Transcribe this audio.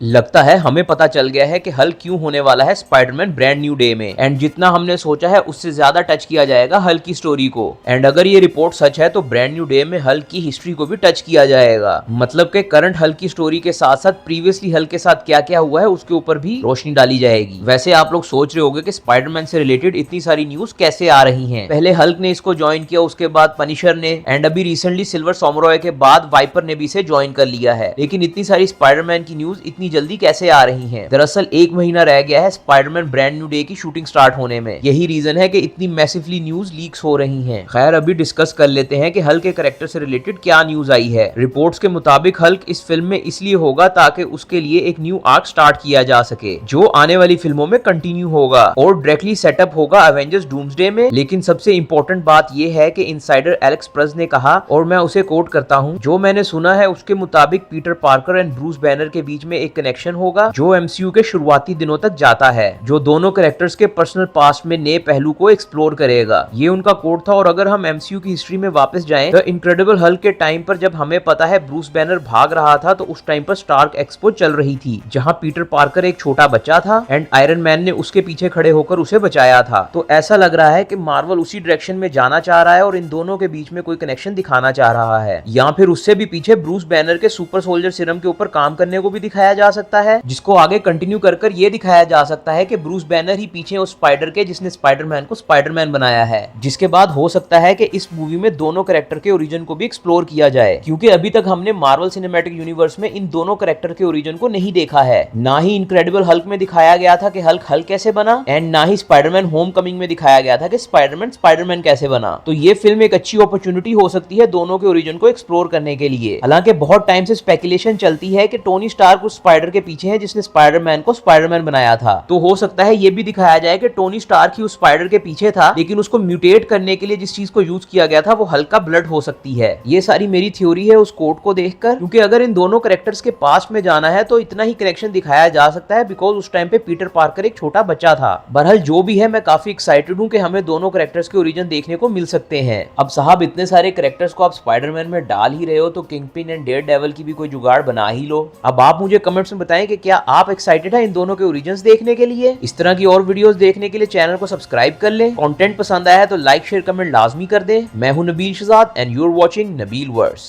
लगता है हमें पता चल गया है कि हल्क क्यों होने वाला है स्पाइडरमैन ब्रांड न्यू डे में, एंड जितना हमने सोचा है उससे ज्यादा टच किया जाएगा हल्क की स्टोरी को। एंड अगर ये रिपोर्ट सच है तो ब्रांड न्यू डे में हल्क की हिस्ट्री को भी टच किया जाएगा, मतलब कि करंट हल्क की स्टोरी के साथ साथ प्रीवियसली हल्क के साथ क्या क्या हुआ है उसके ऊपर भी रोशनी डाली जाएगी। वैसे आप लोग सोच रहे होंगे कि स्पाइडरमैन से रिलेटेड इतनी सारी न्यूज कैसे आ रही हैं। पहले हल्क ने इसको ज्वाइन किया, उसके बाद पनिशर ने, एंड अभी रिसेंटली सिल्वर सामुराई के बाद वाइपर ने भी इसे ज्वाइन कर लिया है। लेकिन इतनी सारी स्पाइडरमैन की न्यूज इतनी जल्दी कैसे आ रही हैं? दरअसल 1 महीना रह गया है स्पाइडरमैन ब्रांड न्यू डे की शूटिंग स्टार्ट होने में। यही रीजन है कि इतनी मैसिवली न्यूज लीक्स हो रही हैं। खैर अभी डिस्कस कर लेते हैं कि हल्क के कैरेक्टर से रिलेटेड क्या न्यूज आई है। रिपोर्ट्स के मुताबिक हल्क इस फिल्म में इसलिए होगा ताकि उसके लिए एक न्यू आर्क स्टार्ट किया जा सके जो आने वाली फिल्मों में कंटिन्यू होगा और डायरेक्टली सेटअप होगा एवेंजर्स डूम्सडे में। लेकिन सबसे इंपॉर्टेंट बात यह है कि इनसाइडर एलेक्स प्रज ने कहा, और मैं उसे कोट करता हूं, जो मैंने सुना है उसके मुताबिक Peter Parker and Bruce banner के बीच में एक कनेक्शन होगा जो एमसीयू के शुरुआती दिनों तक जाता है, जो दोनों कैरेक्टर्स के पर्सनल पास्ट में नए पहलू को एक्सप्लोर करेगा। ये उनका कोट था। और अगर हम एमसीयू की हिस्ट्री में वापस जाएं तो इनक्रेडिबल हल्क के टाइम पर जब हमें पता है ब्रूस बैनर भाग रहा था तो उस टाइम पर स्टार्क एक्सपो चल रही थी जहां पीटर पार्कर एक छोटा बच्चा था एंड आयरन मैन ने उसके पीछे खड़े होकर उसे बचाया था। तो ऐसा लग रहा है कि मार्वल उसी डायरेक्शन में जाना चाह रहा है और इन दोनों के बीच में कोई कनेक्शन दिखाना चाह रहा है, या फिर उससे भी पीछे ब्रूस बैनर के सुपर सोल्जर सीरम के ऊपर काम करने को भी दिखाया जा सकता है, जिसको आगे कंटिन्यू कर ये दिखाया जा सकता है कि ब्रूस बैनर ही पीछे उस स्पाइडर के जिसने स्पाइडरमैन को स्पाइडरमैन बनाया है। जिसके बाद हो सकता है कि इस मूवी में दोनों कैरेक्टर के ओरिजिन को भी एक्सप्लोर किया जाए, क्योंकि अभी तक हमने मार्वल सिनेमैटिक यूनिवर्स में इन दोनों कैरेक्टर के ओरिजिन को नहीं देखा है। ना ही इनक्रेडिबल हल्क में दिखाया गया था कि हल्क कैसे बना, एंड ना ही स्पाइडरमैन होमकमिंग में दिखाया गया था कि स्पाइडरमैन स्पाइडरमैन कैसे बना। तो ये फिल्म एक अच्छी अपॉर्चुनिटी हो सकती है दोनों के ओरिजिन को एक्सप्लोर करने के लिए। हालांकि बहुत टाइम से स्पेकुलेशन चलती है कि टोनी स्टार्क उस स्पाइडर के पीछे है जिसने स्पाइडरमैन को स्पाइडरमैन बनाया था। तो हो सकता है ये भी दिखाया जाए कि टोनी स्टार्क ही उस स्पाइडर के पीछे था, लेकिन उसको म्यूटेट करने के लिए जिस चीज को यूज किया गया था वो हल्क का ब्लड हो सकती है। ये सारी मेरी थ्योरी है उस कोट को देखकर, क्योंकि अगर इन दोनों कैरेक्टर्स के पास्ट में जाना है तो इतना ही कनेक्शन दिखाया जा सकता है, बिकॉज उस टाइम पे पीटर पार्कर एक छोटा बच्चा था। बहरहाल जो भी है, मैं काफी एक्साइटेड हूँ कि हमें दोनों कैरेक्टर्स के ओरिजिन देखने को मिल सकते हैं। अब साहब इतने सारे कैरेक्टर्स को आप स्पाइडरमैन में डाल ही रहे हो तो किंगपिन एंड डेयरडेविल की भी कोई जुगाड़ बना ही लो। अब आप मुझे कमेंट्स में बताएं कि क्या आप एक्साइटेड है इन दोनों के ओरिजिन्स देखने के लिए। इस तरह की और वीडियोस देखने के लिए चैनल को सब्सक्राइब कर लें। कंटेंट पसंद आया है तो लाइक शेयर कमेंट लाजमी कर दें। मैं हूं Nabeel Shahzad and you are watching Nabeel verse.